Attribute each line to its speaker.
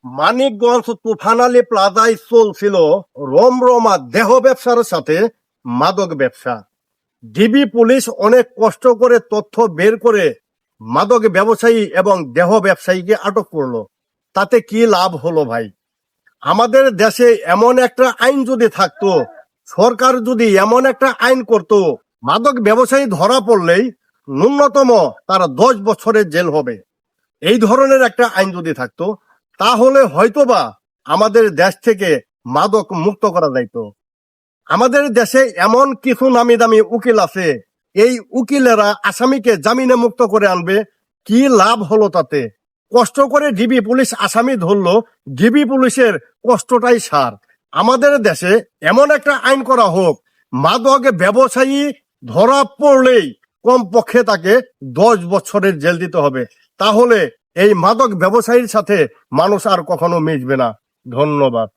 Speaker 1: মানিকগঞ্জ তুফানালী প্লাজায় চলছিল রমরমা দেহ ব্যবসার সাথে মাদক ব্যবসা। ডিবি পুলিশ অনেক কষ্ট করে তথ্য বের করে মাদক ব্যবসায়ী এবং দেহ ব্যবসায়ীকে আটক করলো। তাতে কি লাভ হলো ভাই? আমাদের দেশে এমন একটা আইন যদি থাকতো, সরকার যদি এমন একটা আইন করত, মাদক ব্যবসায়ী ধরা পড়লেই ন্যূনতম তার 10 বছরের জেল হবে, এই ধরনের একটা আইন যদি থাকতো, তাহলে হয়তোবা আমাদের দেশ থেকে মাদক মুক্ত করা যাইতো। আমাদের দেশে এমন কিছু নামি দামি উকিল আছে, এই উকিলেরা আসামিকে জামিনে মুক্ত করে আনবে। কি লাভ হলো তাতে? কষ্ট করে ডিবি পুলিশ আসামি ধরলো, ডিবি পুলিশের কষ্টটাই সার। আমাদের দেশে এমন একটা আইন করা হোক, মাদক ব্যবসায়ী ধরা পড়লেই কমপক্ষে তাকে 10 বছরের জেল দিতে হবে। তাহলে এই মাদক ব্যবসায়ীর সাথে মানুষ আর কখনো মিশবে না। ধন্যবাদ।